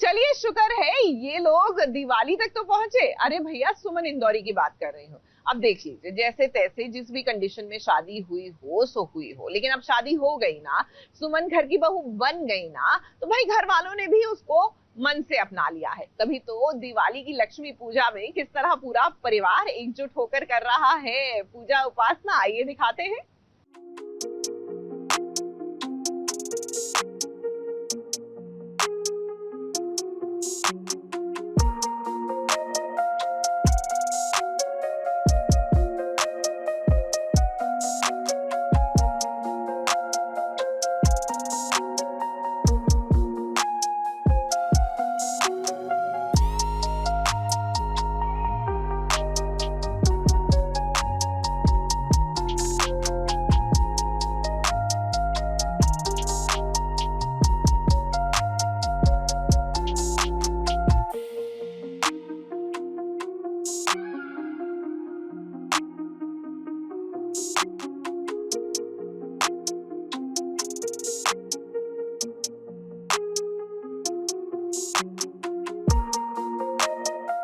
चलिए शुक्र है ये लोग दिवाली तक तो पहुंचे। अरे भैया, सुमन इंदौरी की बात कर रही हूँ। अब देख लीजिए, जैसे तैसे जिस भी कंडीशन में शादी हुई हो सो हुई हो, लेकिन अब शादी हो गई ना, सुमन घर की बहू बन गई ना, तो भाई घर वालों ने भी उसको मन से अपना लिया है। तभी तो दिवाली की लक्ष्मी पूजा में किस तरह पूरा परिवार एकजुट होकर कर रहा है पूजा उपासना, आइए दिखाते हैं।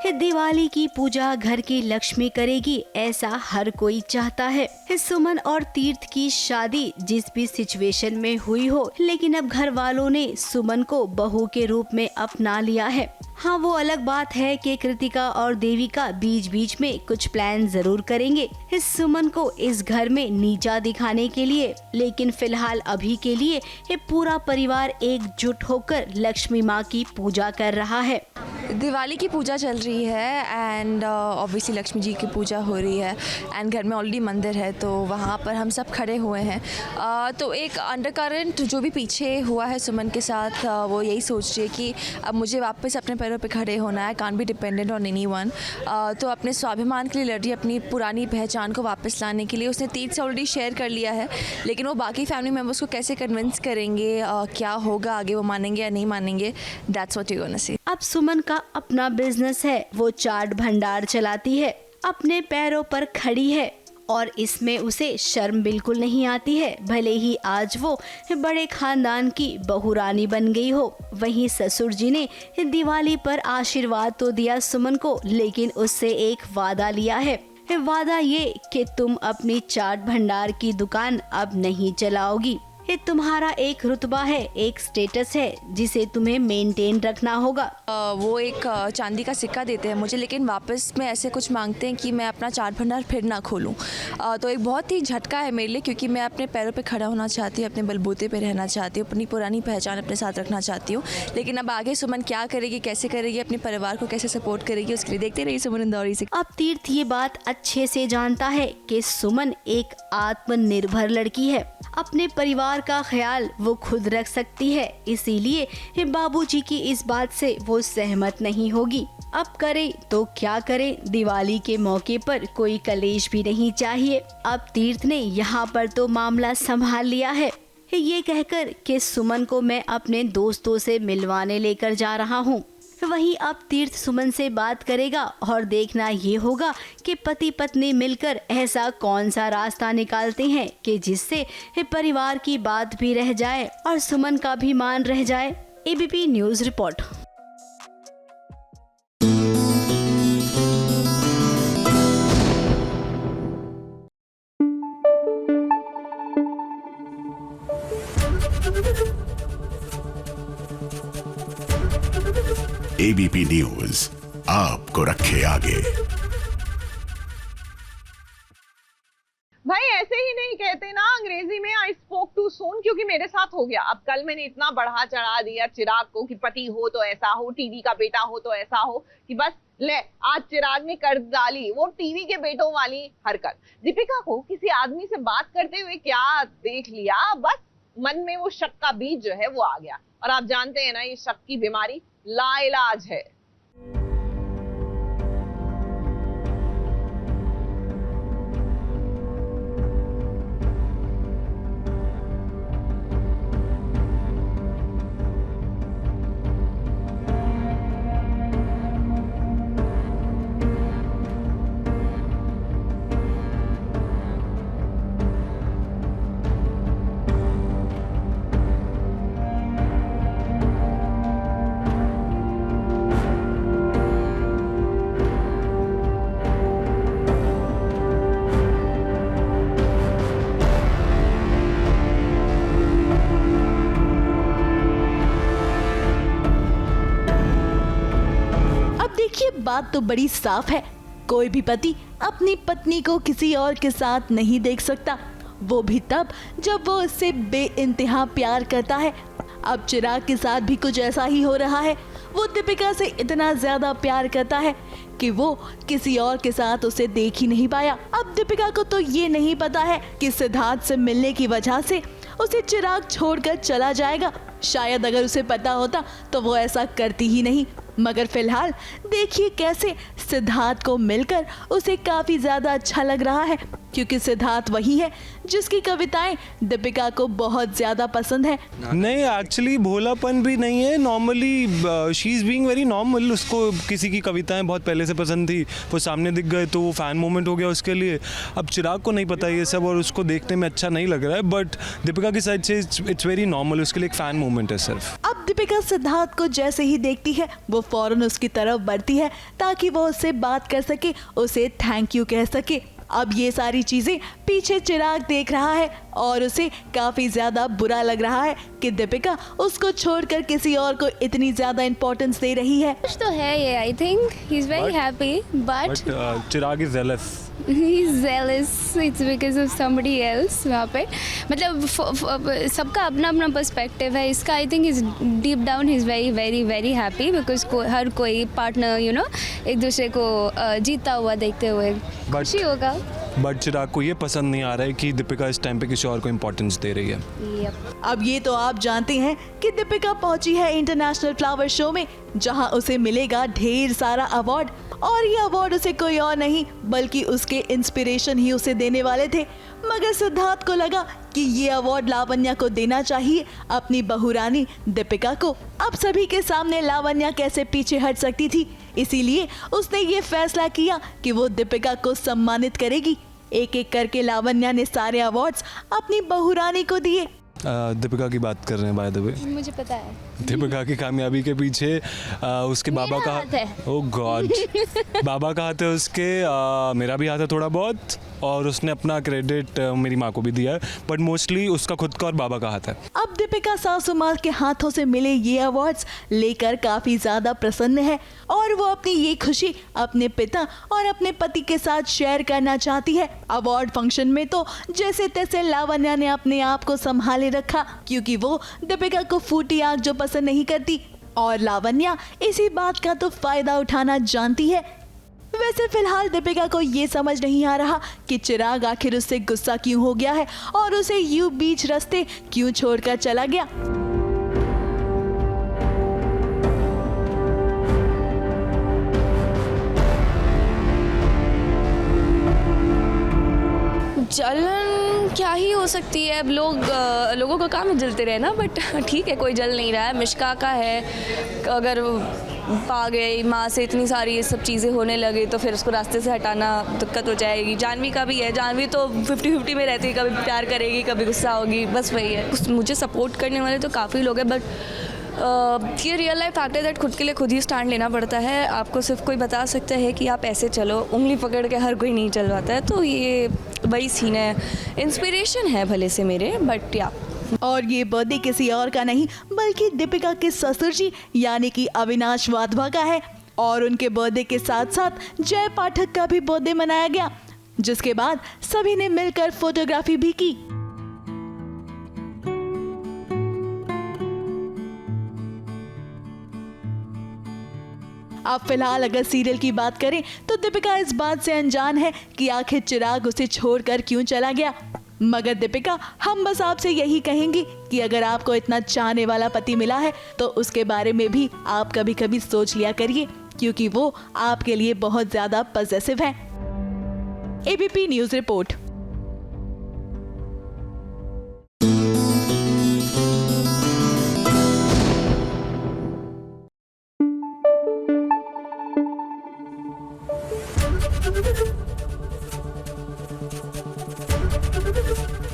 दिवाली की पूजा घर की लक्ष्मी करेगी, ऐसा हर कोई चाहता है। सुमन और तीर्थ की शादी जिस भी सिचुएशन में हुई हो, लेकिन अब घर वालों ने सुमन को बहू के रूप में अपना लिया है। हाँ, वो अलग बात है कि कृतिका और देविका बीच बीच में कुछ प्लान जरूर करेंगे इस सुमन को इस घर में नीचा दिखाने के लिए, लेकिन फिलहाल अभी के लिए ये पूरा परिवार एकजुट होकर लक्ष्मी माँ की पूजा कर रहा है। दिवाली की पूजा चल रही है एंड ऑब्वियसली लक्ष्मी जी की पूजा हो रही है एंड घर में ऑलरेडी मंदिर है, तो वहाँ पर हम सब खड़े हुए हैं। तो एक अंडरकरेंट जो भी पीछे हुआ है सुमन के साथ, वो यही सोच रही है कि अब मुझे वापस अपने पैरों पे खड़े होना है, can't be dependent on anyone. तो अपने स्वाभिमान के लिए लड़ रही है, अपनी पुरानी पहचान को वापस लाने के लिए। उसने तीर्थ से ऑलरेडी शेयर कर लिया है, लेकिन वो बाकी फैमिली मेम्बर्स को कैसे कन्विंस करेंगे, क्या होगा आगे, वो मानेंगे या नहीं मानेंगे, that's what you gonna see. अब सुमन का अपना बिजनेस है, वो चाट भंडार चलाती है, अपने पैरों पर खड़ी है और इसमें उसे शर्म बिल्कुल नहीं आती है, भले ही आज वो बड़े खानदान की बहू रानी बन गई हो। वहीं ससुर जी ने दिवाली पर आशीर्वाद तो दिया सुमन को, लेकिन उससे एक वादा लिया है। वादा ये कि तुम अपनी चाट भंडार की दुकान अब नहीं चलाओगी। ये तुम्हारा एक रुतबा है, एक स्टेटस है जिसे तुम्हें मेंटेन रखना होगा। वो एक चांदी का सिक्का देते हैं मुझे, लेकिन वापस में ऐसे कुछ मांगते हैं कि मैं अपना चाट भंडार फिर ना खोलूं। तो एक बहुत ही झटका है मेरे लिए, क्योंकि मैं अपने पैरों पे खड़ा होना चाहती हूँ, अपने बलबूते पे रहना चाहती हूँ, अपनी पुरानी पहचान अपने साथ रखना चाहती हूँ। लेकिन अब आगे सुमन क्या करेगी, कैसे करेगी, अपने परिवार को कैसे सपोर्ट करेगी, उसके लिए देखते रहिए सुमन इंदौरी से। अब तीर्थ ये बात अच्छे से जानता है कि सुमन एक आत्मनिर्भर लड़की है, अपने परिवार का ख्याल वो खुद रख सकती है, इसीलिए बाबूजी की इस बात से वो सहमत नहीं होगी। अब करे तो क्या करे, दिवाली के मौके पर कोई कलेश भी नहीं चाहिए। अब तीर्थ ने यहाँ पर तो मामला संभाल लिया है, ये कहकर कि सुमन को मैं अपने दोस्तों से मिलवाने लेकर जा रहा हूँ। वहीं अब तीर्थ सुमन से बात करेगा और देखना ये होगा कि पति पत्नी मिलकर ऐसा कौन सा रास्ता निकालते हैं कि जिससे परिवार की बात भी रह जाए और सुमन का भी मान रह जाए। ABP news report. ABP news आपको रखे आगे। भाई ऐसे ही नहीं कहते ना अंग्रेजी में, आई स्पोक टू सून, क्योंकि मेरे साथ हो गया। अब कल मैंने इतना बढ़ा चढ़ा दिया चिराग को कि पति हो तो ऐसा हो, टीवी का बेटा हो तो ऐसा हो, कि बस ले आज चिराग ने कर डाली वो टीवी के बेटों वाली हरकत। दीपिका को किसी आदमी से बात करते हुए क्या देख लिया, बस मन में वो शक का बीज जो है वो आ गया। और आप जानते हैं ना, ये शक की बीमारी लाइलाज है। देखिए, बात तो बड़ी साफ है, कोई भी पति अपनी पत्नी को किसी और के साथ नहीं देख सकता, वो भी तब जब वो उससे बेइंतहा प्यार करता है। अब चिराग के साथ भी कुछ ऐसा ही हो रहा है। वो दीपिका से इतना ज्यादा प्यार करता है कि वो किसी और के साथ उसे देख ही नहीं पाया। अब दीपिका को तो ये नहीं पता है कि सिद्धार्थ से मिलने की वजह से उसे चिराग छोड़कर चला जाएगा। शायद अगर उसे पता होता तो वो ऐसा करती ही नहीं, मगर फिलहाल देखिए कैसे सिद्धार्थ को मिलकर उसे काफी ज्यादा अच्छा लग रहा है, क्योंकि सिद्धार्थ वही है जिसकी कविताएं दीपिका को बहुत ज्यादा पसंद है। नहीं, एक्चुअली भोलापन भी नहीं है, normally she is being very normal. उसको किसी की कविताएं बहुत पहले से पसंद थी, वो सामने दिख गए तो वो फैन मोमेंट हो गया उसके लिए। अब चिराग को नहीं पता ये सब और उसको देखने में अच्छा नहीं लग रहा है, बट दीपिका की साइड से इट्स वेरी नॉर्मल, उसके लिए एक फैन मोमेंट है सिर्फ। अब दीपिका सिद्धार्थ को जैसे ही देखती है वो फौरन उसकी तरफ बढ़ती है ताकि वो उससे बात कर सके, उसे थैंक यू कह सके। अब ये सारी चीजें पीछे चिराग देख रहा है और उसे काफी ज्यादा बुरा लग रहा है कि दीपिका उसको छोड़कर किसी और को इतनी ज्यादा इम्पोर्टेंस दे रही है। कुछ तो है ये, I think he is very happy but Chirag is jealous. He is jealous, it's because of somebody else. वहाँ पे मतलब सबका अपना अपना पर्सपेक्टिव है इसका। I think is deep down he is very very very happy because हर कोई पार्टनर यू नो एक दूसरे को जीता हुआ देखते हुए खुशी होगा। बट चिराग को ये पसंद नहीं आ रहा है कि दीपिका इस टाइम पे किसी और को इम्पोर्टेंस दे रही है। अब ये तो आप जानते हैं कि दीपिका पहुंची है इंटरनेशनल फ्लावर शो में, जहां उसे मिलेगा ढेर सारा अवार्ड, और ये अवार्ड उसे कोई और नहीं बल्कि उसके इंस्पिरेशन ही उसे देने वाले थे। मगर सिद्धार्थ को लगा कि ये अवार्ड लावण्या को देना चाहिए, अपनी बहुरानी दीपिका को। अब सभी के सामने लावण्या कैसे पीछे हट सकती थी, इसीलिए उसने ये फैसला किया कि वो दीपिका को सम्मानित करेगी। एक एक करके लावण्या ने सारे अवार्ड्स अपनी बहुरानी को दिए। दीपिका की बात कर रहे हैं बाय द वे। मुझे पता है दीपिका की कामयाबी के पीछे उसके बाबा का हाथ है। ओह गॉड बाबा का हाथ है उसके, मेरा भी हाथ है थोड़ा बहुत, और उसने अपना क्रेडिट मेरी माँ को भी दिया है, बट मोस्टली उसका खुद का और बाबा का हाथ है। अब दीपिका सासू माँ के हाथों से मिले ये अवार्ड्स लेकर काफी ज्यादा प्रसन्न है और वो अपनी ये खुशी अपने पिता और अपने पति के साथ शेयर करना चाहती है। अवार्ड फंक्शन में तो जैसे तैसे लावण्या ने अपने आप को संभाले रखा, क्योंकि वो दीपिका को फूटी आग जो पसंद नहीं करती, और लावण्या इसी बात का तो फायदा उठाना जानती है। वैसे फिलहाल दीपिका को ये समझ नहीं आ रहा कि चिराग आखिर उससे गुस्सा क्यों हो गया है और उसे यूं बीच रास्ते क्यों छोड़कर चला गया। जलन क्या ही हो सकती है, अब लोगों का काम है जलते रहना, बट ठीक है कोई जल नहीं रहा है। मिश्का का है, अगर पा गई माँ से इतनी सारी ये सब चीज़ें होने लगी तो फिर उसको रास्ते से हटाना दिक्कत हो जाएगी। जानवी का भी है, जानवी तो 50-50 में रहती है, कभी प्यार करेगी कभी गुस्सा होगी, बस वही है। मुझे सपोर्ट करने वाले तो काफ़ी लोग हैं, बट ये रियल लाइफ फैक्ट है दैट खुद के लिए खुद ही स्टैंड लेना पड़ता है। आपको सिर्फ कोई बता सकता है कि आप ऐसे चलो, उंगली पकड़ के हर कोई नहीं चल पाता है, तो ये वही सीन है। इंस्पिरेशन है भले से मेरे, बट या। और ये बर्थडे किसी और का नहीं बल्कि दीपिका के ससुर जी यानी कि अविनाश वाधवा का है, और उनके बर्थडे के साथ साथ जय पाठक का भी बर्थडे मनाया गया, जिसके बाद सभी ने मिलकर फोटोग्राफी भी की। अब फिलहाल अगर सीरियल की बात करें तो दीपिका इस बात से अनजान है कि आखिर चिराग उसे छोड़कर क्यों चला गया। मगर दीपिका, हम बस आपसे यही कहेंगे कि अगर आपको इतना चाहने वाला पति मिला है तो उसके बारे में भी आप कभी कभी सोच लिया करिए, क्योंकि वो आपके लिए बहुत ज्यादा पॉजिटिव है। ABP news report.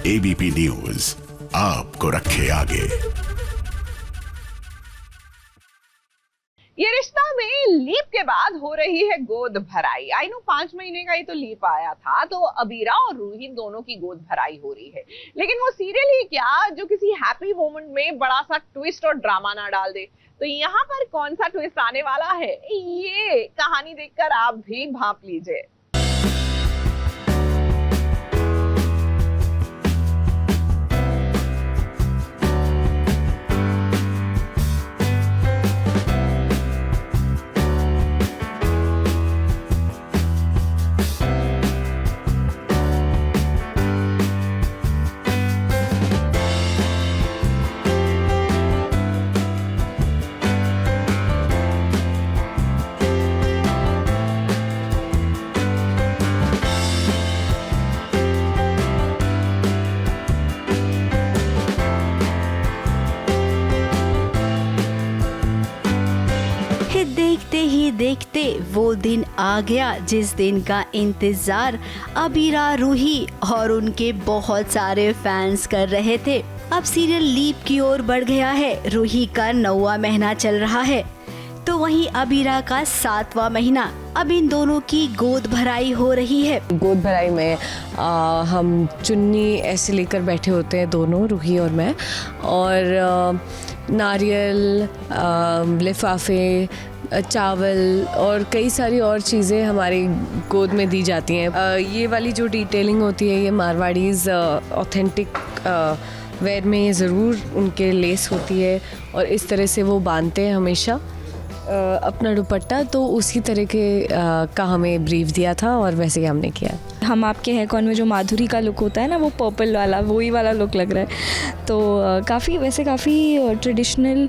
ABP news आपको रखे आगे। ये रिश्ता में लीप के बाद हो रही है गोद भराई। आई नो 5 महीने का ही तो लीप आया था, तो अबीरा और रूही दोनों की गोद भराई हो रही है। लेकिन वो सीरियल ही क्या जो किसी हैप्पी मोमेंट में बड़ा सा ट्विस्ट और ड्रामा ना डाल दे। तो यहाँ पर कौन सा ट्विस्ट आने वाला है, ये कहानी देखकर आप भी भांप लीजिए। देखते ही देखते वो दिन आ गया जिस दिन का इंतजार अबीरा, रूही और उनके बहुत सारे फैंस कर रहे थे। अब सीरियल लीप की ओर बढ़ गया है। रूही का 9वां महीना चल रहा है तो वहीं अबीरा का 7वां महीना। अब इन दोनों की गोद भराई हो रही है। गोद भराई में हम चुन्नी ऐसे लेकर बैठे होते हैं दोनों, रूही और मैं, और नारियल, लिफाफे, चावल और कई सारी और चीज़ें हमारी गोद में दी जाती हैं। ये वाली जो डिटेलिंग होती है ये मारवाड़ीज़ ऑथेंटिक वेयर में ये ज़रूर उनके लेस होती है और इस तरह से वो बांधते हैं हमेशा अपना दुपट्टा। तो उसी तरह के का हमें ब्रीफ दिया था और वैसे ही हमने किया। हम आपके हैं कौन में जो माधुरी का लुक होता है ना, वो पर्पल वाला, वही वाला लुक लग रहा है। तो काफ़ी ट्रेडिशनल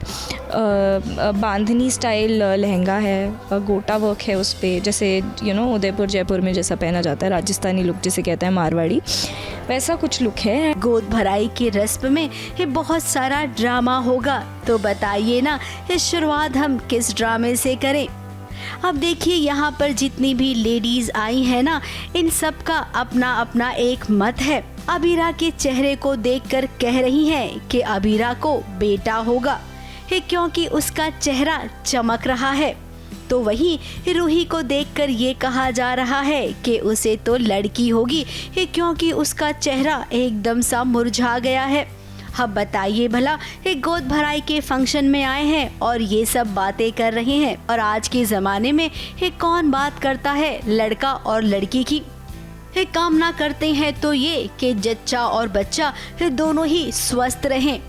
बांधनी स्टाइल लहंगा है, गोटा वर्क है उस पर, जैसे उदयपुर जयपुर में जैसा पहना जाता है, राजस्थानी लुक जिसे कहते हैं मारवाड़ी, वैसा कुछ लुक है। गोद भराई की रस्म में ये बहुत सारा ड्रामा होगा, तो बताइए ना इस शुरुआत हम किस ड्रामे से करें। अब देखिए यहाँ पर जितनी भी लेडीज आई हैं ना, इन सब का अपना अपना एक मत है। अबीरा के चेहरे को देखकर कह रही हैं कि अबीरा को बेटा होगा क्योंकि उसका चेहरा चमक रहा है। तो वहीं रूही को देखकर ये कहा जा रहा है कि उसे तो लड़की होगी क्योंकि उसका चेहरा एकदम सा मुरझा गया है। अब बताइए भला, एक गोद भराई के फंक्शन में आए हैं और ये सब बातें कर रहे हैं, और आज के ज़माने में कौन बात करता है लड़का और लड़की की। कामना करते हैं तो ये कि जच्चा और बच्चा दोनों ही स्वस्थ रहें।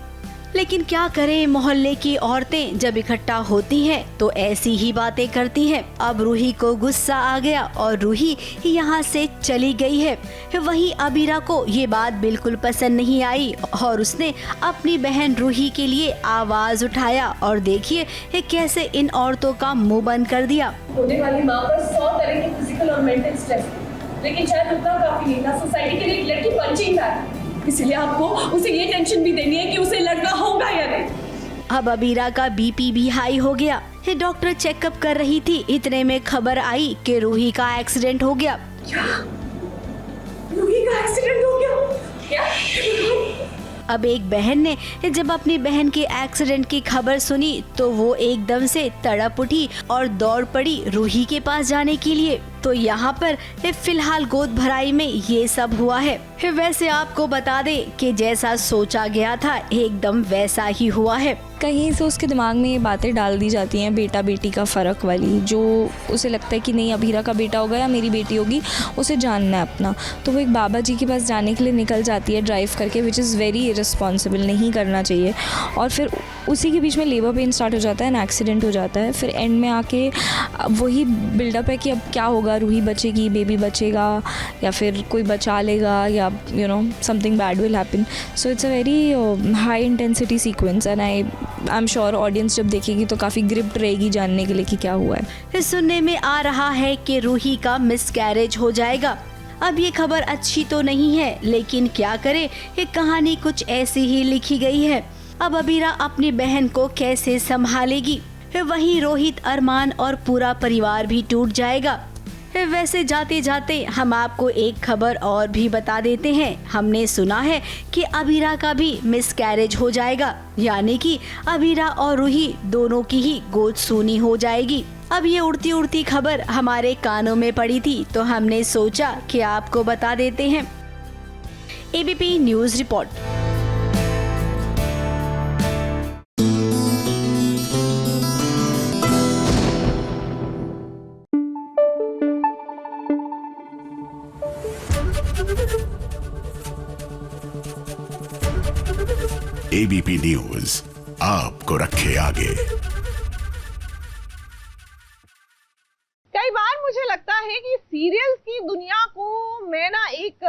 लेकिन क्या करें, मोहल्ले की औरतें जब इकट्ठा होती हैं तो ऐसी ही बातें करती हैं। अब रूही को गुस्सा आ गया और रूही यहाँ से चली गई है। वहीं अबीरा को ये बात बिल्कुल पसंद नहीं आई और उसने अपनी बहन रूही के लिए आवाज उठाया और देखिए कैसे इन औरतों का मुंह बंद कर दिया। होने वाली माँ पर 100 तरह के फिजिकल और मेंटल स्ट्रेस, लेकिन शायद उतना काफी नहीं था सोसाइटी के लिए एक लड़की पंचिंग बैग। इसलिए आपको उसे ये टेंशन भी देनी है कि उसे लड़का होगा या नहीं। अब अबीरा का बीपी भी हाई हो गया। डॉक्टर चेकअप कर रही थी, इतने में खबर आई कि रूही का एक्सीडेंट हो गया। क्या? रूही का एक्सीडेंट हो गया? क्या? अब एक बहन ने जब अपनी बहन के एक्सीडेंट की खबर सुनी तो वो एकदम से तड़प उठी और दौड़ पड़ी रूही के पास जाने के लिए। तो यहाँ पर फिलहाल गोद भराई में ये सब हुआ है। वैसे आपको बता दे कि जैसा सोचा गया था एकदम वैसा ही हुआ है। कहीं से उसके दिमाग में ये बातें डाल दी जाती हैं बेटा बेटी का फ़र्क वाली, जो उसे लगता है कि नहीं अबीरा का बेटा होगा या मेरी बेटी होगी, उसे जानना है अपना। तो वो एक बाबा जी के पास जाने के लिए निकल जाती है ड्राइव करके, विच इज़ वेरी इररिस्पॉन्सिबल, नहीं करना चाहिए। और फिर उसी के बीच में लेबर पेन स्टार्ट हो जाता है, एंड एक्सीडेंट हो जाता है। फिर एंड में आके वही बिल्डअप है कि अब क्या होगा, रूही बचेगी, बेबी बचेगा, या फिर कोई बचा लेगा, या something bad will happen. So it's a very high intensity sequence, and I am sure audience जब देखेगी तो काफ़ी ग्रिप्ड रहेगी जानने के लिए कि क्या हुआ है। सुनने में आ रहा है कि रूही का मिसकैरेज हो जाएगा। अब ये खबर अच्छी तो नहीं है, लेकिन क्या करे, ये कहानी कुछ ऐसी ही लिखी गई है। अब अबीरा अपनी बहन को कैसे संभालेगी, वहीं रोहित, अरमान और पूरा परिवार भी टूट जाएगा। वैसे जाते जाते हम आपको एक खबर और भी बता देते हैं। हमने सुना है कि अबीरा का भी मिसकैरेज हो जाएगा, यानी कि अबीरा और रूही दोनों की ही गोद सूनी हो जाएगी। अब ये उड़ती उड़ती खबर हमारे कानों में पड़ी थी तो हमने सोचा कि आपको बता देते हैं। ABP news report. ABP news आपको रखे आगे। कई बार मुझे लगता है कि सीरियल्स की दुनिया को मैं ना एक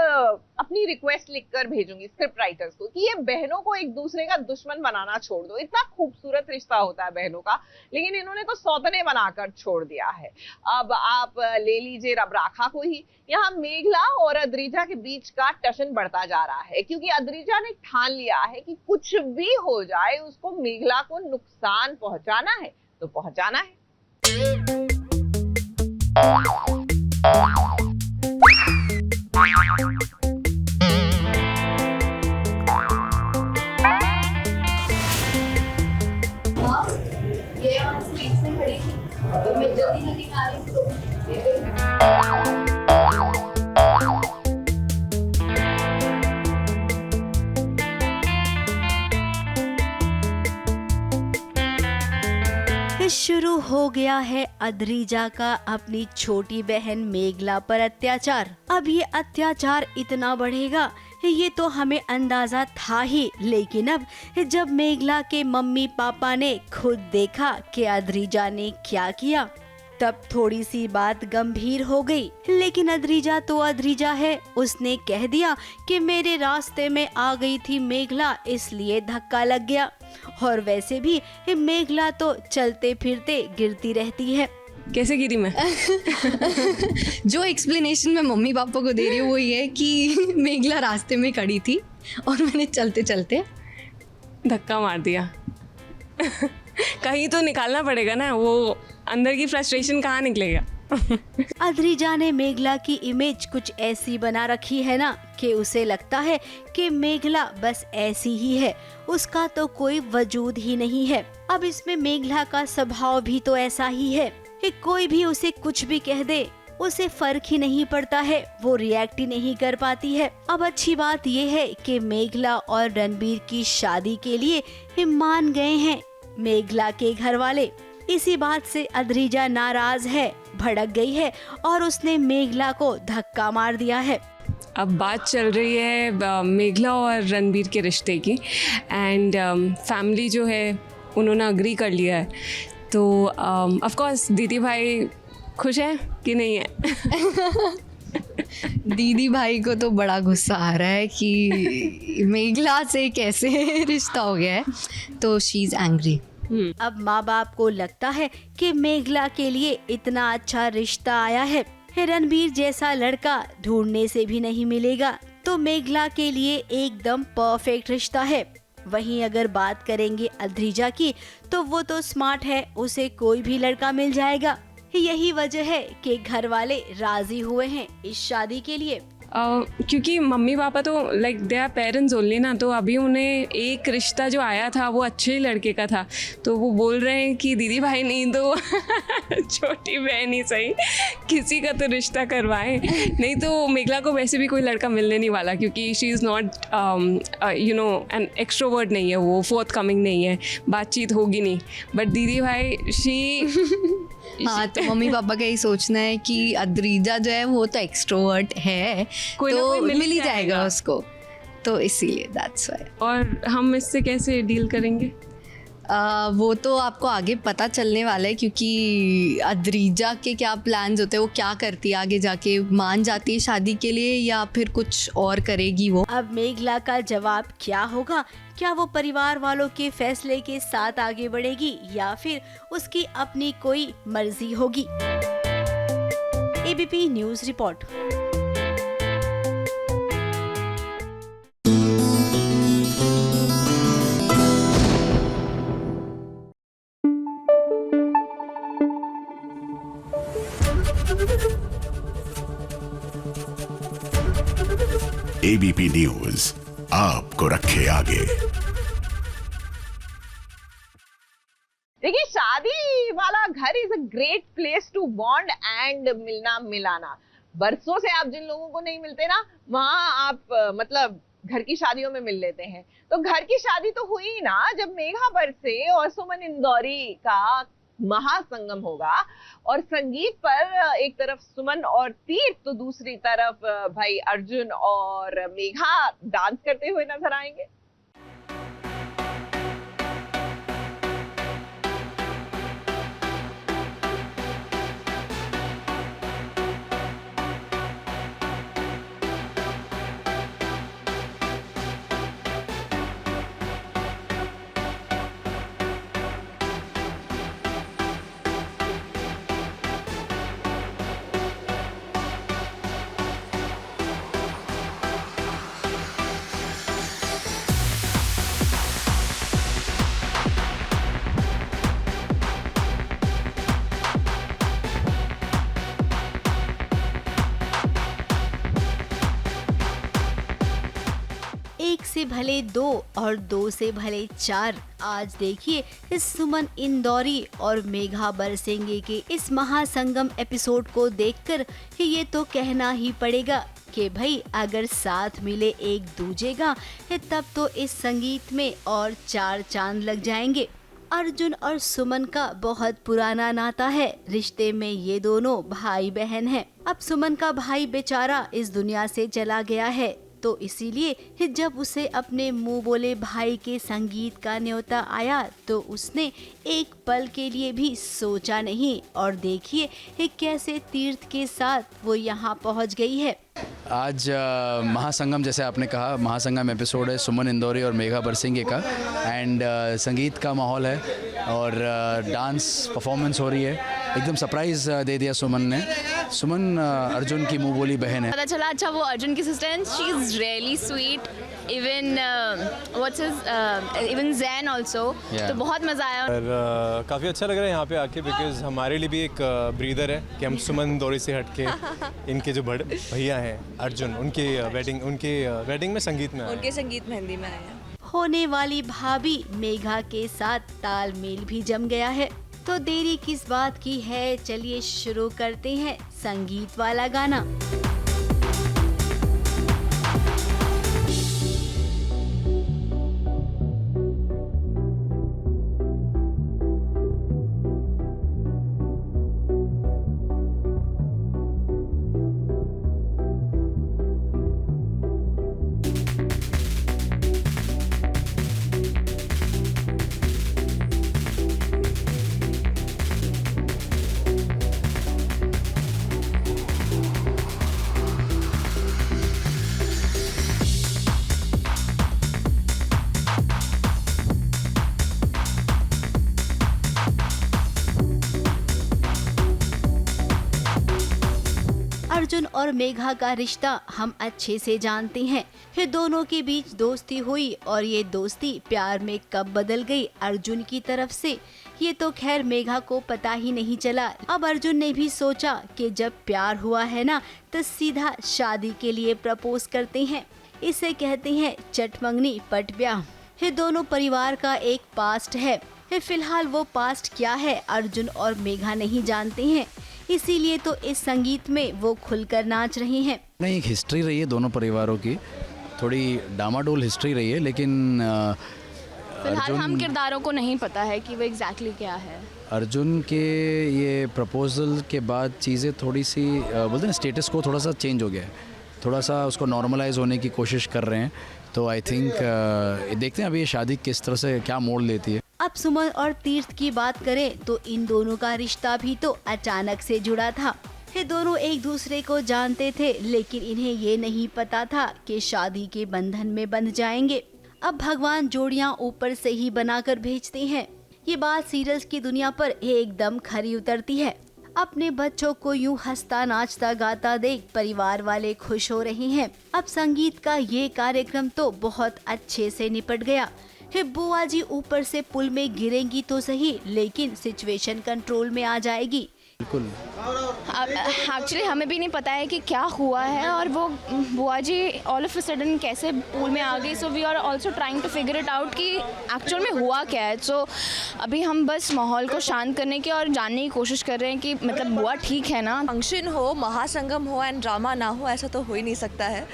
अपनी रिक्वेस्ट लिखकर भेजूंगी स्क्रिप्ट राइटर्स को कि ये बहनों को एक दूसरे का दुश्मन बनाना छोड़ दो। इतना खूबसूरत रिश्ता होता है बहनों का, लेकिन इन्होंने तो सौतने बनाकर छोड़ दिया है। अब आप ले लीजिए रबराखा को ही, यहाँ मेघला और अद्रिजा के बीच का टशन बढ़ता जा रहा है, क्योंकि अद्रिजा ने ठान लिया है कि कुछ भी हो जाए उसको मेघला को नुकसान पहुंचाना है तो पहुंचाना है। शुरू हो गया है अद्रिजा का अपनी छोटी बहन मेघला पर अत्याचार। अब ये अत्याचार इतना बढ़ेगा ये तो हमें अंदाजा था ही, लेकिन अब जब मेघला के मम्मी पापा ने खुद देखा कि अद्रिजा ने क्या किया तब थोड़ी सी बात गंभीर हो गई। लेकिन अद्रिजा तो अद्रिजा है, उसने कह दिया कि मेरे रास्ते में आ गई थी मेघला इसलिए धक्का लग गया। और वैसे भी मेघला तो चलते फिरते गिरती रहती है। कैसे गिरी मैं? जो एक्सप्लेनेशन मैं मम्मी पापा को दे रही हूँ वो ये कि मेघला रास्ते में खड़ी थी और मैंने चलते चलते धक्का मार दिया। कहीं तो निकालना पड़ेगा ना, वो अंदर की फ्रस्ट्रेशन कहाँ निकलेगा। अद्रिजा ने मेघला की इमेज कुछ ऐसी बना रखी है ना कि उसे लगता है कि मेघला बस ऐसी ही है, उसका तो कोई वजूद ही नहीं है। अब इसमें मेघला का स्वभाव भी तो ऐसा ही है कि कोई भी उसे कुछ भी कह दे उसे फर्क ही नहीं पड़ता है, वो रिएक्ट ही नहीं कर पाती है। अब अच्छी बात ये है कि मेघला और रणबीर की शादी के लिए मान गए हैं मेघला के घर वाले। इसी बात से अद्रिजा नाराज है, भड़क गई है और उसने मेघला को धक्का मार दिया है। अब बात चल रही है मेघला और रणबीर के रिश्ते की, एंड फैमिली जो है उन्होंने अग्री कर लिया है। तो ऑफ कोर्स दीदी भाई खुश हैं कि नहीं है? दीदी भाई को तो बड़ा गुस्सा आ रहा है कि मेघला से कैसे रिश्ता हो गया है, तो शी इज एंग्री। अब माँ बाप को लगता है कि मेघला के लिए इतना अच्छा रिश्ता आया है, रणबीर जैसा लड़का ढूंढने से भी नहीं मिलेगा, तो मेघला के लिए एकदम परफेक्ट रिश्ता है। वहीं अगर बात करेंगे अद्रिजा की तो वो तो स्मार्ट है, उसे कोई भी लड़का मिल जाएगा। यही वजह है कि घर वाले राजी हुए हैं इस शादी के लिए। क्योंकि मम्मी पापा तो like they are parents only ना, तो अभी उन्हें एक रिश्ता जो आया था वो अच्छे लड़के का था, तो वो बोल रहे हैं कि दीदी भाई नहीं तो छोटी बहन ही सही किसी का तो रिश्ता करवाएं। नहीं तो मेघला को वैसे भी कोई लड़का मिलने नहीं वाला, क्योंकि she is not you know an extrovert नहीं है, वो फोर्थ कमिंग नहीं है, बातचीत होगी नहीं। बट दीदी भाई शी हाँ, तो मम्मी पापा का यही सोचना है कि अद्रिजा जो है वो तो एक्सट्रोवर्ट है, कोई ना तो कोई मिल ही जाएगा जाएगा उसको, तो इसीलिए दैट्स व्हाई। और हम इससे कैसे डील करेंगे? वो तो आपको आगे पता चलने वाला है, क्योंकि अद्रिजा के क्या प्लान्स होते हैं, वो क्या करती है आगे जाके, मान जाती है शादी के लिए या फिर कुछ और करेगी वो। अब मेघला का जवाब क्या होगा? क्या वो परिवार वालों के फैसले के साथ आगे बढ़ेगी या फिर उसकी अपनी कोई मर्जी होगी? ABP news report. ABP news आपको रखे आगे। देखिए, शादी वाला घर is a great place to bond and मिलना मिलाना। बरसों से आप जिन लोगों को नहीं मिलते ना, वहां आप मतलब घर की शादियों में मिल लेते हैं। तो घर की शादी तो हुई ना जब मेघा बरसे और सुमन इंदौरी का महासंगम होगा, और संगीत पर एक तरफ सुमन और तीर्थ तो दूसरी तरफ भाई अर्जुन और मेघा डांस करते हुए नजर आएंगे। एक से भले दो और दो से भले चार। आज देखिए इस सुमन इंदौरी और मेघा बरसेंगे के इस महासंगम एपिसोड को देखकर ये तो कहना ही पड़ेगा कि भाई अगर साथ मिले एक दूजे का तब तो इस संगीत में और चार चांद लग जाएंगे। अर्जुन और सुमन का बहुत पुराना नाता है। रिश्ते में ये दोनों भाई बहन हैं। अब सुमन का भाई बेचारा इस दुनिया से चला गया है, तो इसीलिए जब उसे अपने मुंह बोले भाई के संगीत का न्योता आया तो उसने एक पल के लिए भी सोचा नहीं। और देखिए कैसे तीर्थ के साथ वो यहाँ पहुँच गई है। आज महासंगम, जैसे आपने कहा, महासंगम एपिसोड है सुमन इंदौरी और मेघा बरसिंगे का, एंड संगीत का माहौल है और डांस परफॉर्मेंस हो रही है। एकदम सरप्राइज दे दिया सुमन ने। सुमन अर्जुन की मुंह बोली बहन है। पता चला अच्छा वो अर्जुन की सिस्टर है। She is really sweet. Even what's his even Jain also. तो बहुत मजा आया और काफ़ी अच्छा लग रहा है यहाँ पे आके, बिकॉज हमारे लिए भी एक ब्रीदर है कि हम सुमन इंदौरी से हट के इनके जो बड़े भैया हैं अर्जुन, उनके वेडिंग में संगीत में आए, उनके संगीत मेहंदी में आए। होने वाली भाभी मेघा के साथ तालमेल भी जम गया है, तो देरी किस बात की है। चलिए शुरू करते हैं संगीत वाला गाना। अर्जुन और मेघा का रिश्ता हम अच्छे से जानते हैं। फिर दोनों के बीच दोस्ती हुई और ये दोस्ती प्यार में कब बदल गई अर्जुन की तरफ से, ये तो खैर मेघा को पता ही नहीं चला। अब अर्जुन ने भी सोचा कि जब प्यार हुआ है ना तो सीधा शादी के लिए प्रपोज करते हैं। इसे कहते हैं चटमंगनी पट ब्याह। ये दोनों परिवार का एक पास्ट है। फिलहाल वो पास्ट क्या है अर्जुन और मेघा नहीं जानते हैं, इसीलिए तो इस संगीत में वो खुलकर नाच रहे हैं। नहीं, एक हिस्ट्री रही है दोनों परिवारों की, थोड़ी डामाडोल हिस्ट्री रही है, लेकिन फिलहाल हम किरदारों को नहीं पता है कि वो एग्जैक्टली क्या है। अर्जुन के ये प्रपोजल के बाद चीज़ें थोड़ी सी बोलते हैं स्टेटस को थोड़ा सा चेंज हो गया है, थोड़ा सा उसको नॉर्मलाइज होने की कोशिश कर रहे हैं। तो आई थिंक देखते हैं अभी ये शादी किस तरह से क्या मोड़ लेती है। अब सुमन और तीर्थ की बात करें तो इन दोनों का रिश्ता भी तो अचानक से जुड़ा था। ये दोनों एक दूसरे को जानते थे, लेकिन इन्हें ये नहीं पता था कि शादी के बंधन में बंध जाएंगे। अब भगवान जोड़ियां ऊपर से ही बनाकर भेजते हैं। ये बात सीरियल्स की दुनिया पर एकदम खरी उतरती है। अपने बच्चों को यूं हंसता नाचता गाता देख परिवार वाले खुश हो रहे हैं। अब संगीत का ये कार्यक्रम तो बहुत अच्छे से निपट गया। बुआ जी ऊपर से पुल में गिरेंगी तो सही, लेकिन सिचुएशन कंट्रोल में आ जाएगी। बिल्कुल। एक्चुअली हमें भी नहीं पता है कि क्या हुआ है और वो बुआ जी ऑल ऑफ अ सडन कैसे पूल में आ गई। So we are also trying to figure it out कि एक्चुअल में हुआ क्या है। सो अभी हम बस माहौल को शांत करने की और जानने की कोशिश कर रहे हैं कि मतलब बुआ ठीक है ना। फंक्शन हो, महासंगम हो एंड ड्रामा ना हो, ऐसा तो हो ही नहीं सकता है।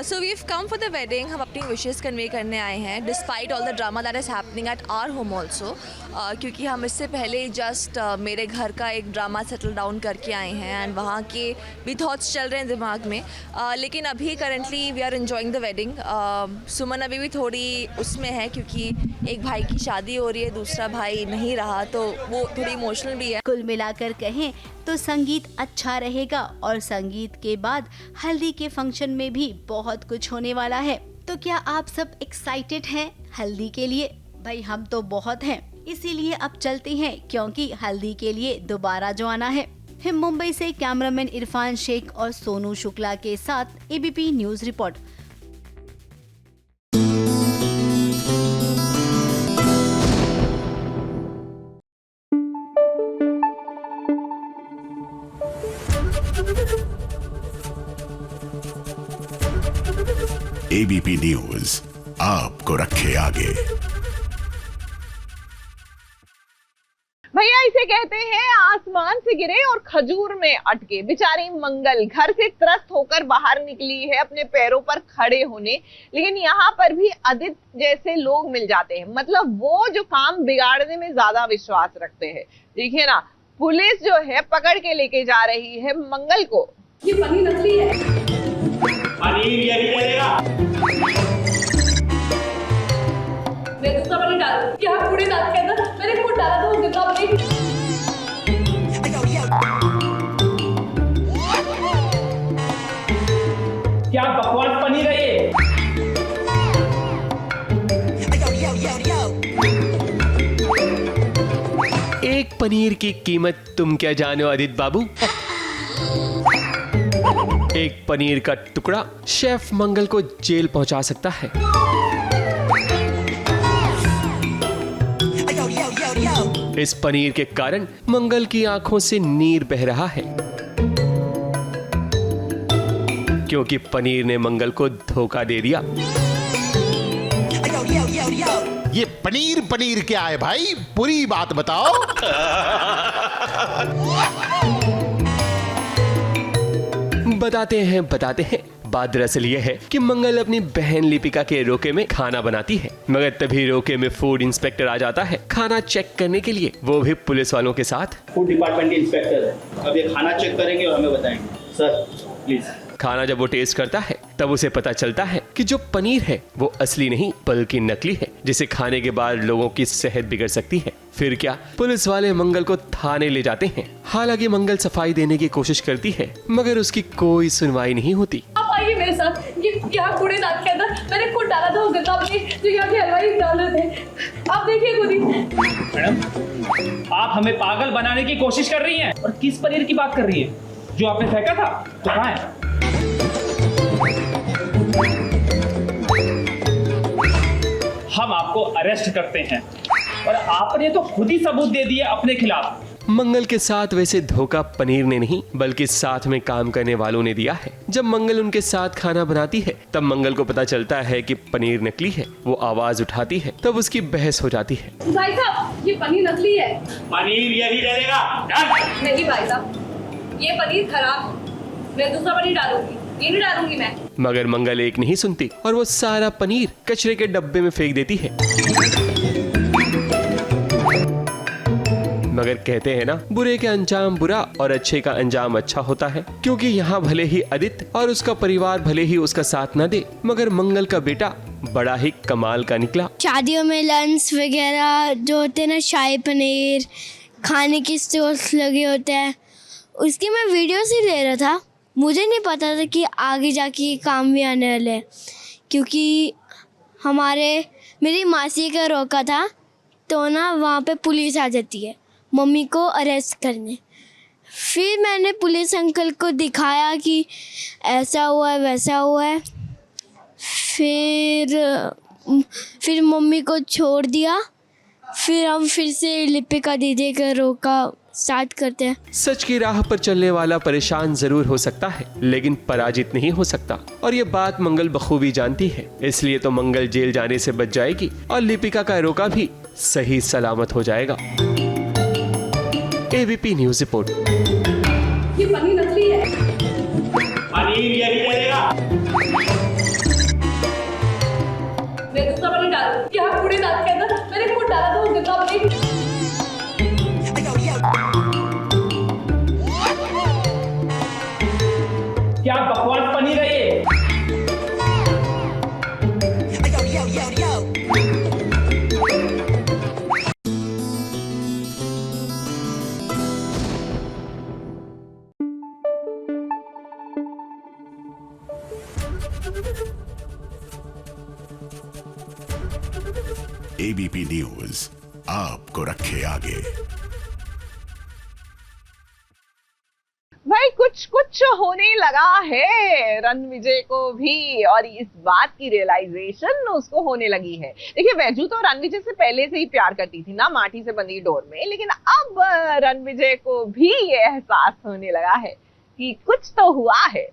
So we have come for the wedding. हम अपनी विशेस कन्वे करने आए हैं despite all the drama that is happening at our home also, क्योंकि हम इससे पहले जस्ट मेरे घर का एक ड्रामा सेटल डाउन करके आए हैं एंड वहाँ के भी थॉट्स चल रहे हैं दिमाग में। लेकिन अभी currently we are enjoying the wedding. Suman अभी भी थोड़ी उसमें है क्योंकि एक भाई की शादी हो रही है, दूसरा भाई नहीं रहा, तो वो थोड़ी इमोशनल भी है। कुल मिलाकर कहें तो संगीत अच्छा रहेगा और संगीत के बाद हल्दी के फंक्शन में भी बहुत कुछ होने वाला है। तो क्या आप सब एक्साइटेड हैं हल्दी के लिए? भाई हम तो बहुत हैं, इसीलिए अब चलते हैं क्योंकि हल्दी के लिए दोबारा जो आना है। हम मुंबई से कैमरामैन इरफान शेख और सोनू शुक्ला के साथ ABP news report. ABP news आपको रखे आगे। भैया इसे कहते हैं आसमान से गिरे और खजूर में अटके। बेचारी मंगल घर से त्रस्त होकर बाहर निकली है अपने पैरों पर खड़े होने, लेकिन यहाँ पर भी आदित्य जैसे लोग मिल जाते हैं। मतलब वो जो काम बिगाड़ने में ज्यादा विश्वास रखते हैं। देखिए ना, पुलिस जो है पकड़ के लेके जा रही है मंगल को। ये पनीर नकली है। पनीर यही रहेगा। मैं दूसरा पनीर डालूं। क्या पूरे दांत के अंदर मैंने खुद डाला था वो गंदा पनीर। क्या बकवास पनीर है ये? एक पनीर की कीमत तुम क्या जानो आदित्य बाबू? एक पनीर का टुकड़ा शेफ मंगल को जेल पहुंचा सकता है। इस पनीर के कारण मंगल की आंखों से नीर बह रहा है क्योंकि पनीर ने मंगल को धोखा दे दिया। ये पनीर पनीर क्या है भाई? पूरी बात बताओ। बताते हैं। बात दरअसल ये है कि मंगल अपनी बहन लिपिका के रोके में खाना बनाती है, मगर तभी रोके में फूड इंस्पेक्टर आ जाता है खाना चेक करने के लिए, वो भी पुलिस वालों के साथ। फूड डिपार्टमेंट के इंस्पेक्टर है, अब ये खाना चेक करेंगे और हमें बताएंगे। Sir please. खाना जब वो टेस्ट करता है तब उसे पता चलता है कि जो पनीर है वो असली नहीं बल्कि नकली है, जिसे खाने के बाद लोगों की सेहत बिगड़ सकती है। फिर क्या, पुलिस वाले मंगल को थाने ले जाते हैं। हालांकि मंगल सफाई देने की कोशिश करती है मगर उसकी कोई सुनवाई नहीं होती। आप आइए मेरे साथ। ये क्या पूरे दांत के अंदर मैंने खुद डाला था वो गंदा पनीर जो यहाँ के हलवाई डाल रहे थे। आप देखिए खुद ही। मैडम आप हमें पागल बनाने की कोशिश कर रही हैं। और किस पनीर की बात कर रही है? जो आपने फेंका था तो कहाँ है? हम आपको अरेस्ट करते हैं और आपने तो खुद ही सबूत दे दिए अपने खिलाफ। मंगल के साथ वैसे धोखा पनीर ने नहीं बल्कि साथ में काम करने वालों ने दिया है। जब मंगल उनके साथ खाना बनाती है तब मंगल को पता चलता है कि पनीर नकली है। वो आवाज उठाती है तब उसकी बहस हो जाती है। भाई साहब ये पनीर नकली है। पनीर यही रहेगा। नहीं भाई साहब ये पनीर खराब है। मैं दूसरा पनीर डालूंगी, ये नहीं डालूंगी मैं। मगर मंगल एक नहीं सुनती और वो सारा पनीर कचरे के डब्बे में फेंक देती है। मगर कहते हैं ना, बुरे का अंजाम बुरा और अच्छे का अंजाम अच्छा होता है, क्योंकि यहाँ भले ही आदित्य और उसका परिवार भले ही उसका साथ न दे मगर मंगल का बेटा बड़ा ही कमाल का निकला। शादियों में लंच वगैरह जो होते हैं ना, शाही पनीर खाने की स्टॉल्स लगे होते हैं, उसकी मैं वीडियोस ही ले रहा था। मुझे नहीं पता था कि आगे जाके ये काम भी आने वाले हैं, क्योंकि मेरी मासी का रोका था तो ना वहाँ पे पुलिस आ जाती है मम्मी को अरेस्ट करने। फिर मैंने पुलिस अंकल को दिखाया कि ऐसा हुआ है वैसा हुआ है। फिर मम्मी को छोड़ दिया। फिर हम फिर से लिपिका दीदी का रोका स्टार्ट करते हैं। सच की राह पर चलने वाला परेशान जरूर हो सकता है, लेकिन पराजित नहीं हो सकता, और ये बात मंगल बखूबी जानती है। इसलिए तो मंगल जेल जाने से बच जाएगी और लिपिका का रोका भी सही सलामत हो जाएगा। ABP news report. ये पनीर नकली है। पनीर यही रहेगा। मैं दूसरा पनीर डाल, क्या पूरे दांत के अंदर मैंने खुद डाला था वो गंदा पनीर। क्या बकवास पनीर है ये? एबीपी न्यूज आपको रखे आगे। भाई कुछ होने लगा है रणविजय को भी, और इस बात की रियलाइजेशन उसको होने लगी है। देखिए वैजू तो रणविजय से पहले से ही प्यार करती थी ना, माटी से बंधी डोर में, लेकिन अब रणविजय को भी ये एहसास होने लगा है कि कुछ तो हुआ है।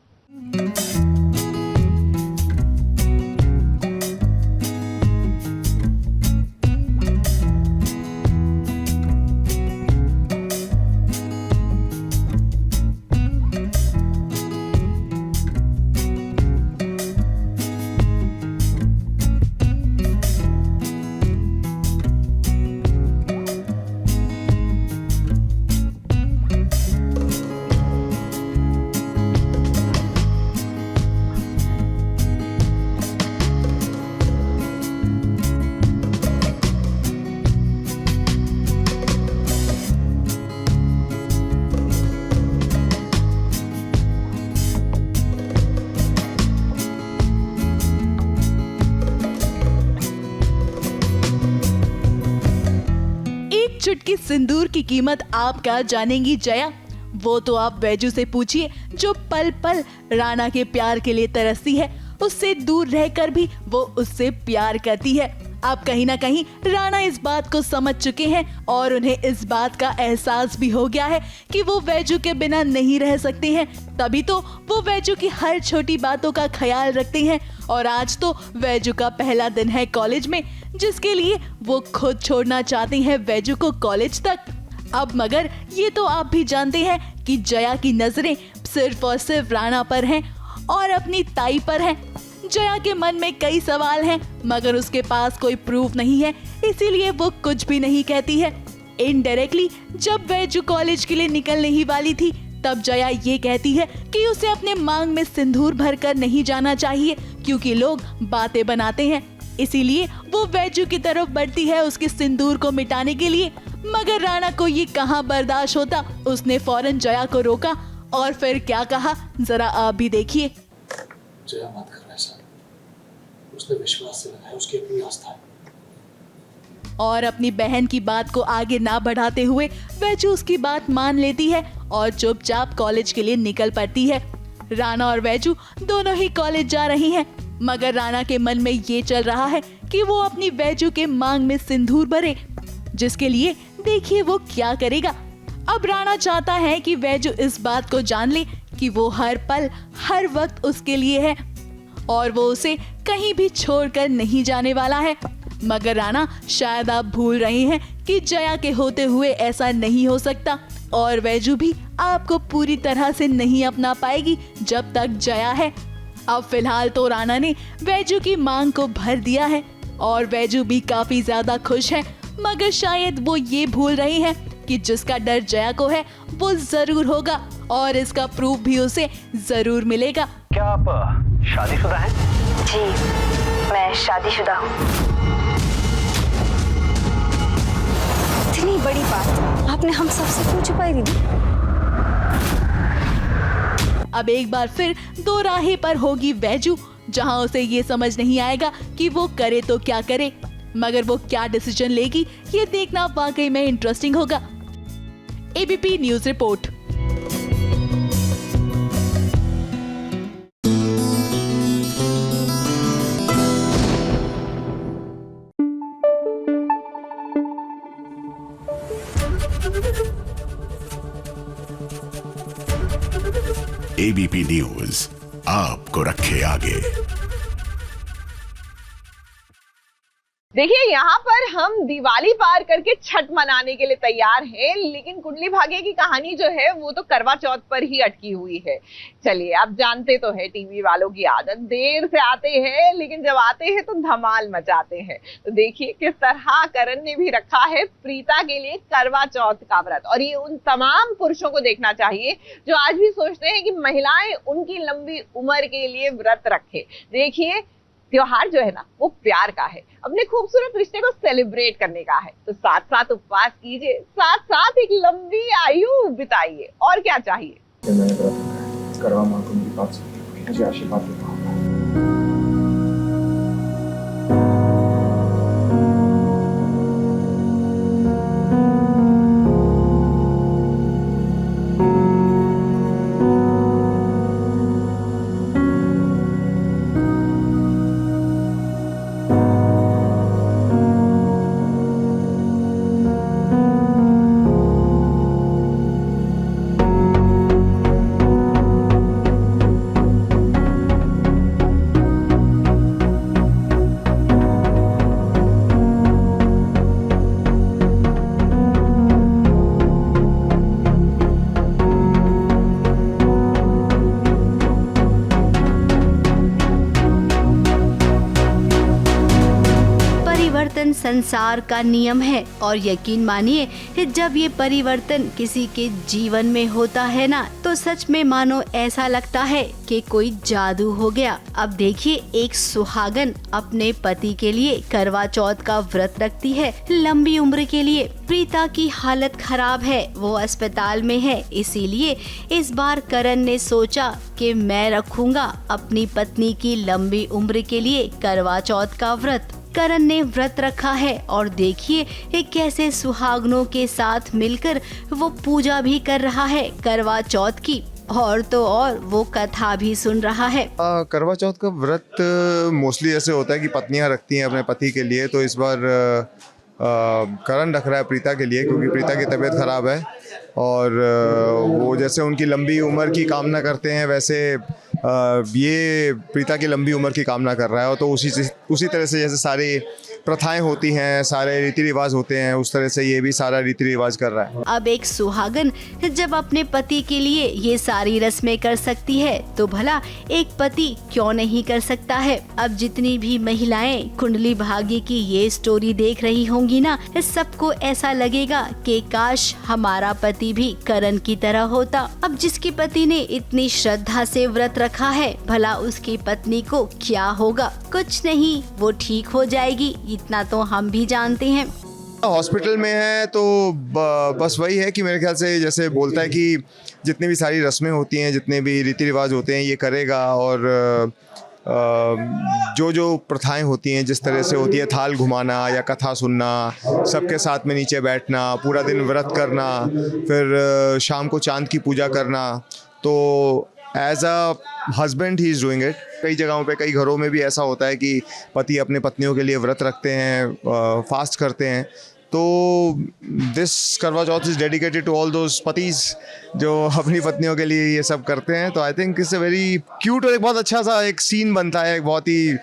चुटकी सिंदूर की कीमत आप क्या जानेंगी जया? वो तो आप वैजू से पूछिए, जो पल पल राणा के प्यार के लिए तरसती है। उससे दूर रहकर भी वो उससे प्यार करती है। अब कहीं ना कहीं राणा इस बात को समझ चुके हैं और उन्हें इस बात का एहसास भी हो गया है कि वो वैजू के बिना नहीं रह सकते हैं। तभी तो वो वैजू की हर छोटी बातों का ख्याल रखते हैं। और आज तो वैजू का पहला दिन है कॉलेज में, जिसके लिए वो खुद छोड़ना चाहते हैं वैजू को कॉलेज तक। अब मगर ये तो आप भी जानते हैं कि जया की नजरें सिर्फ और सिर्फ राणा पर हैं और अपनी ताई पर हैं। जया के मन में कई सवाल हैं, मगर उसके पास कोई प्रूफ नहीं है, इसीलिए वो कुछ भी नहीं कहती है। इनडायरेक्टली जब वैजू कॉलेज के लिए निकलने ही वाली थी, तब जया ये कहती है कि उसे अपने मांग में सिंदूर भरकर नहीं जाना चाहिए, क्योंकि लोग बातें बनाते हैं। इसीलिए वो वैजू की तरफ बढ़ती है उसके सिंदूर को मिटाने के लिए, मगर राणा को ये कहाँ बर्दाश्त होता। उसने फौरन जया को रोका और फिर क्या कहा, जरा आप भी देखिए। जया मत कर ऐसा, उसने विश्वास से लगाया, उसकी अपनी आस्था है। और अपनी बहन की बात को आगे ना बढ़ाते हुए वैजू उसकी बात मान लेती है और चुपचाप कॉलेज के लिए निकल पड़ती है। राणा और वैजू दोनों ही कॉलेज जा रही हैं, मगर राणा के मन में ये चल रहा है कि वो अपनी वैजू के मांग में सिंदूर भरे, जिसके लिए देखिए वो क्या करेगा। अब राणा चाहता है कि वैजू इस बात को जान ले कि वो हर पल हर वक्त उसके लिए है और वो उसे कहीं भी छोड़कर नहीं जाने वाला है। मगर राणा, शायद आप भूल रहे हैं कि जया के होते हुए ऐसा नहीं हो सकता, और वैजू भी आपको पूरी तरह से नहीं अपना पाएगी जब तक जया है। अब फिलहाल तो राणा ने वैजू की मांग को भर दिया है और वैजू भी काफी ज्यादा खुश है, मगर शायद वो ये भूल रही है कि जिसका डर जया को है वो जरूर होगा और इसका प्रूफ भी उसे जरूर मिलेगा। क्या आप शादीशुदा हैं? जी, मैं शादीशुदा हूँ। इतनी बड़ी बात आपने हम सबसे क्यों छुपाई दीदी? अब एक बार फिर दो राहे पर होगी वैजू, जहां उसे ये समझ नहीं आएगा कि वो करे तो क्या करे, मगर वो क्या डिसीजन लेगी ये देखना वाकई में इंटरेस्टिंग होगा। ABP news report. ABP news आपको रखे आगे। देखिए, यहाँ पर हम दिवाली पार करके छठ मनाने के लिए तैयार हैं, लेकिन कुंडली भाग्य की कहानी जो है वो तो करवा चौथ पर ही अटकी हुई है। चलिए, आप जानते तो है टीवी वालों की आदत, देर से आते हैं लेकिन जब आते हैं तो धमाल मचाते हैं। तो देखिए किस तरह करण ने भी रखा है प्रीता के लिए करवा चौथ का व्रत, और ये उन तमाम पुरुषों को देखना चाहिए जो आज भी सोचते हैं कि महिलाएं उनकी लंबी उम्र के लिए व्रत रखें। देखिए, त्योहार जो है ना वो प्यार का है, अपने खूबसूरत रिश्ते को सेलिब्रेट करने का है। तो साथ साथ उपवास कीजिए, साथ साथ एक लंबी आयु बिताइए, और क्या चाहिए। करवा माँ को मेरी बात सुनिए, मुझे आशीर्वाद देना होगा। संसार का नियम है, और यकीन मानिए जब ये परिवर्तन किसी के जीवन में होता है ना, तो सच में मानो ऐसा लगता है कि कोई जादू हो गया। अब देखिए, एक सुहागन अपने पति के लिए करवा चौथ का व्रत रखती है लंबी उम्र के लिए। प्रीता की हालत खराब है, वो अस्पताल में है, इसीलिए इस बार करण ने सोचा कि मैं रखूंगा अपनी पत्नी की लंबी उम्र के लिए करवा चौथ का व्रत। करण ने व्रत रखा है, और देखिए कैसे सुहागनों के साथ मिलकर वो पूजा भी कर रहा है करवा चौथ की, और तो और वो कथा भी सुन रहा है। करवा चौथ का व्रत मोस्टली ऐसे होता है कि पत्नियां रखती हैं अपने पति के लिए, तो इस बार करण रख रहा है प्रीता के लिए, क्योंकि प्रीता की तबीयत खराब है, और वो जैसे उनकी लंबी उम्र की कामना करते हैं, वैसे ये प्रीता की लंबी उम्र की कामना कर रहा है। और तो उसी तरह से जैसे सारी प्रथाएं होती हैं, सारे रीति रिवाज होते हैं, उस तरह से ये भी सारा रीति रिवाज कर रहा है। अब एक सुहागन जब अपने पति के लिए ये सारी रस्में कर सकती है, तो भला एक पति क्यों नहीं कर सकता है। अब जितनी भी महिलाएं कुंडली भाग्य की ये स्टोरी देख रही होंगी ना, सबको ऐसा लगेगा कि काश हमारा पति भी करण की तरह होता। अब जिसके पति ने इतनी श्रद्धा से व्रत रखा है, भला उसकी पत्नी को क्या होगा। कुछ नहीं, वो ठीक हो जाएगी, इतना तो हम भी जानते हैं। हॉस्पिटल में है तो बस वही है कि मेरे ख्याल से जैसे बोलता है कि जितनी भी सारी रस्में होती हैं, जितने भी रीति रिवाज होते हैं, ये करेगा, और जो जो प्रथाएं होती हैं, जिस तरह से होती है थाल घुमाना या कथा सुनना, सबके साथ में नीचे बैठना, पूरा दिन व्रत करना, फिर शाम को चांद की पूजा करना, तो as a husband he is doing it. कई जगहों पे, कई घरों में भी ऐसा होता है कि पति अपने पत्नियों के लिए व्रत रखते हैं, फास्ट करते हैं। तो this Karva Chauth is dedicated to all those पतीज जो अपनी पत्नियों के लिए ये सब करते हैं। तो I think it's a very cute और एक बहुत अच्छा सा एक सीन बनता है, एक बहुत ही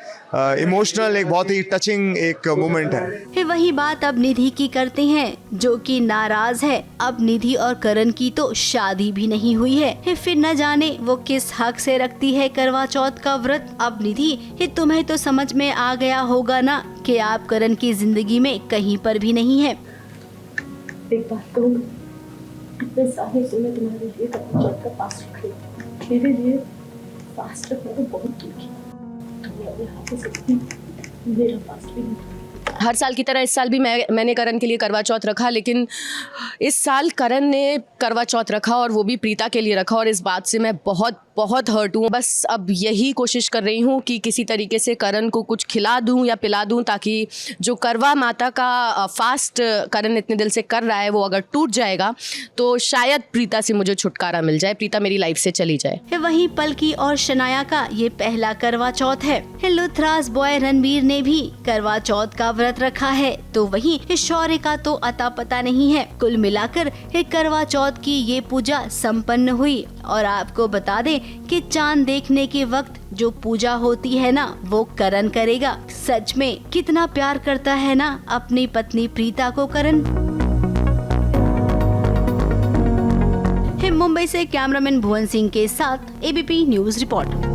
इमोशनल, एक बहुत ही टचिंग एक मोमेंट है। वही बात अब निधि की करते हैं, जो कि नाराज है। अब निधि और करण की तो शादी भी नहीं हुई है, फिर न जाने वो किस हक से रखती है करवा चौथ का व्रत। अब निधि, तुम्हें तो समझ में आ गया होगा ना कि आप करण की जिंदगी में कहीं पर भी नहीं है। एक बात कहूँगी, इतने सालों से मैं तुम्हारे लिए करवा चौथ का फास्ट रख रही हूँ, मेरे लिए फास्ट रखना तो बहुत दूर की, मेरा फास्ट भी नहीं। हर साल की तरह इस साल भी मैंने करण के लिए करवा चौथ रखा, लेकिन इस साल करण ने करवा चौथ रखा और वो भी प्रीता के लिए रखा, और इस बात से मैं बहुत बहुत हर्ट हूँ। बस अब यही कोशिश कर रही हूँ कि किसी तरीके से करण को कुछ खिला दूँ या पिला दूँ, ताकि जो करवा माता का फास्ट करण इतने दिल से कर रहा है वो अगर टूट जाएगा तो शायद प्रीता से मुझे छुटकारा मिल जाए, प्रीता मेरी लाइफ से चली जाए। वहीं पलकी और शनाया का ये पहला करवा चौथ है। लुथराज बॉय रणबीर ने भी करवा चौथ का व्रत व्रत रखा है, तो वहीं शौर्य का तो अता पता नहीं है। कुल मिलाकर करवा चौथ की ये पूजा संपन्न हुई। और आपको बता दें कि चांद देखने के वक्त जो पूजा होती है ना, वो करण करेगा। सच में कितना प्यार करता है ना अपनी पत्नी प्रीता को करण। मुंबई से कैमरामैन भुवन सिंह के साथ ABP news report.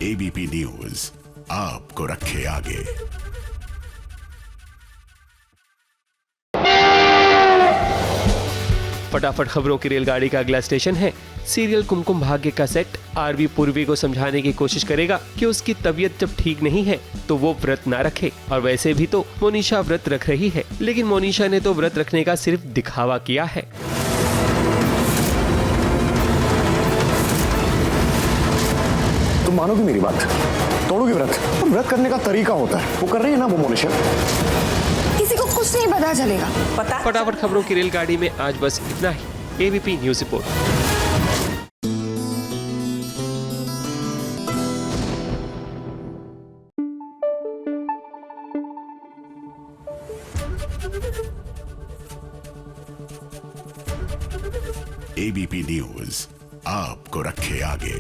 ABP news आपको रखे आगे। फटाफट खबरों की रेलगाड़ी का अगला स्टेशन है सीरियल कुमकुम भाग्य का सेट। आरवी पूर्वी को समझाने की कोशिश करेगा कि उसकी तबीयत जब ठीक नहीं है तो वो व्रत ना रखे। और वैसे भी तो मोनिशा व्रत रख रही है, लेकिन मोनिशा ने तो व्रत रखने का सिर्फ दिखावा किया है। तुम मानोगी मेरी बात, तोड़ोगी व्रत। व्रत करने का तरीका होता है, वो कर रही है ना वो मोनिशा। किसी को कुछ नहीं पता चलेगा। पता फटाफट खबरों की रेलगाड़ी में आज बस इतना ही। ABP news report. ABP news आपको रखे आगे।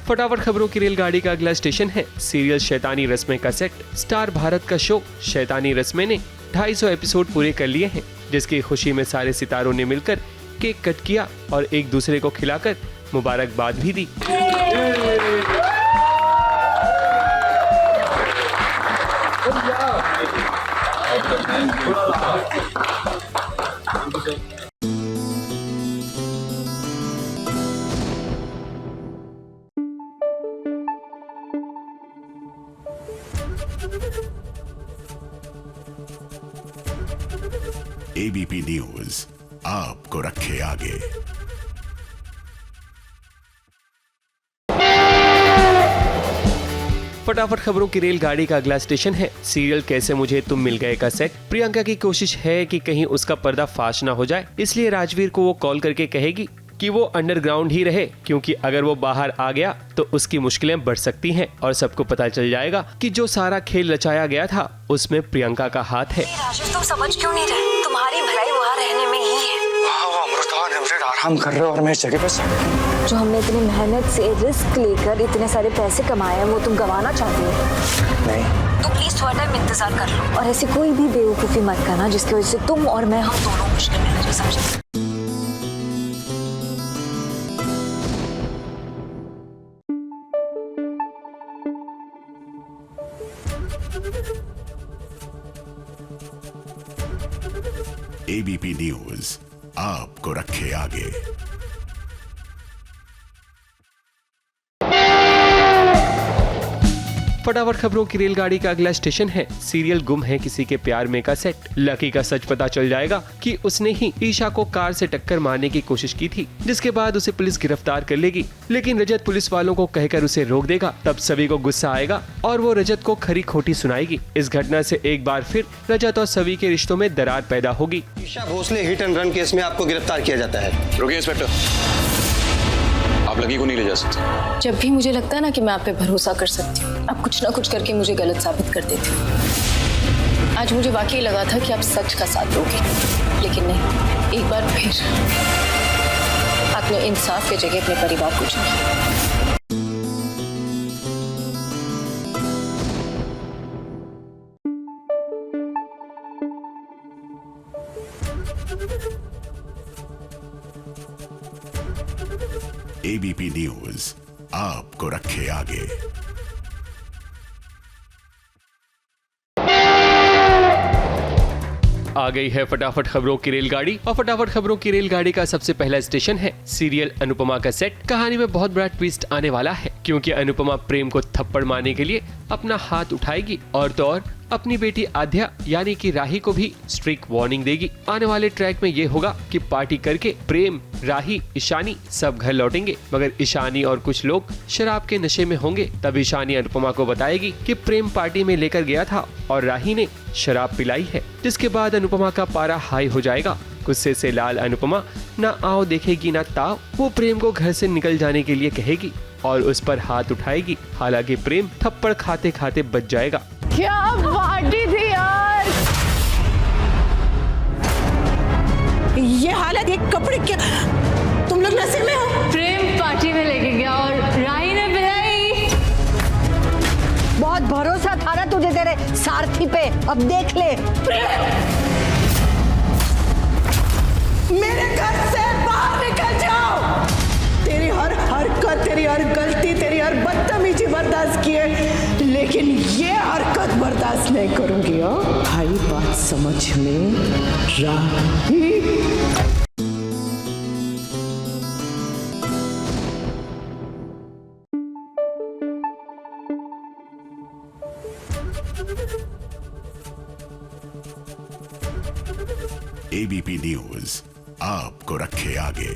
फटाफट खबरों की रेलगाड़ी का अगला स्टेशन है सीरियल शैतानी रस्में का सेट। स्टार भारत का शो शैतानी रस्में ने 250 एपिसोड पूरे कर लिए हैं, जिसकी खुशी में सारे सितारों ने मिलकर केक कट किया और एक दूसरे को खिलाकर मुबारकबाद भी दी। एबीपी न्यूज आपको रखे आगे। फटाफट खबरों की रेलगाड़ी का अगला स्टेशन है सीरियल कैसे मुझे तुम मिल गए का सेट। प्रियंका की कोशिश है कि कहीं उसका पर्दा फाश ना हो जाए, इसलिए राजवीर को वो कॉल करके कहेगी कि वो अंडरग्राउंड ही रहे, क्योंकि अगर वो बाहर आ गया तो उसकी मुश्किलें बढ़ सकती हैं और सबको पता चल जाएगा कि जो सारा खेल रचाया गया था उसमें प्रियंका का हाथ है। राजेश, तुम समझ क्यों नहीं रहे? तुम्हारी भलाई वहाँ रहने में ही है। आराम कर रहे हो और मैं इस जगह पर जो हमने इतनी मेहनत से रिस्क लेकर इतने सारे पैसे कमाए हैं, वो तुम गंवाना चाहती हो? नहीं। तो प्लीज थोड़ा टाइम इंतजार कर लो और ऐसी कोई भी बेवकूफी मत करना जिसकी वजह से तुम और मैं हम दोनों मुश्किल में रह जाए, समझे? एबीपी न्यूज आपको रखे आगे। फटाफट खबरों की रेलगाड़ी का अगला स्टेशन है सीरियल गुम है किसी के प्यार में का सेट। लकी का सच पता चल जाएगा कि उसने ही ईशा को कार से टक्कर मारने की कोशिश की थी, जिसके बाद उसे पुलिस गिरफ्तार कर लेगी। लेकिन रजत पुलिस वालों को कहकर उसे रोक देगा। तब सभी को गुस्सा आएगा और वो रजत को खरी खोटी सुनाएगी। इस घटना से एक बार फिर रजत और सभी के रिश्तों में दरार पैदा होगी। Isha Bhosle hit and run case में आपको गिरफ्तार किया जाता है। रुकिए इंस्पेक्टर, आप लकी को नहीं ले जा सकते। जब भी मुझे लगता है ना कि मैं आप पे भरोसा कर सकती हूँ, आप कुछ ना कुछ करके मुझे गलत साबित कर देती हो। आज मुझे वाकई लगा था कि आप सच का साथ दोगे, लेकिन नहीं, एक बार फिर आपने इंसाफ की जगह अपने परिवार को चुना। एबीपी न्यूज आपको रखे आगे। आ गई है फटाफट खबरों की रेलगाड़ी और फटाफट खबरों की रेलगाड़ी का सबसे पहला स्टेशन है सीरियल अनुपमा का सेट। कहानी में बहुत बड़ा ट्विस्ट आने वाला है, क्योंकि अनुपमा प्रेम को थप्पड़ मारने के लिए अपना हाथ उठाएगी और तो और अपनी बेटी आध्या यानी कि राही को भी स्ट्रिक्ट वार्निंग देगी। आने वाले ट्रैक में ये होगा कि पार्टी करके प्रेम, राही, ईशानी सब घर लौटेंगे, मगर ईशानी और कुछ लोग शराब के नशे में होंगे। तब ईशानी अनुपमा को बताएगी कि प्रेम पार्टी में लेकर गया था और राही ने शराब पिलाई है, जिसके बाद अनुपमा का पारा हाई हो जाएगा। गुस्से से लाल अनुपमा ना आओ देखेगी ना ताव, वो प्रेम को घर से निकल जाने के लिए कहेगी और उस पर हाथ उठाएगी। हालांकि प्रेम थप्पड़ खाते खाते बच जाएगा। क्या पार्टी थी यार, ये हालत, ये कपड़े, क्या तुम लोग नशे में हो? प्रेम पार्टी में लेके गया और राही ने पिलाई। बहुत भरोसा था ना तुझे तेरे सारथी पे, अब देख ले। मेरे घर से बाहर निकल जाओ। तेरी हर हरकत, तेरी हर गलती, तेरी हर बदतमीजी बर्दाश्त किए, लेकिन ये हरकत बर्दाश्त नहीं करूंगी। आई बात समझ में? राही एबीपी न्यूज आपको रखे आगे।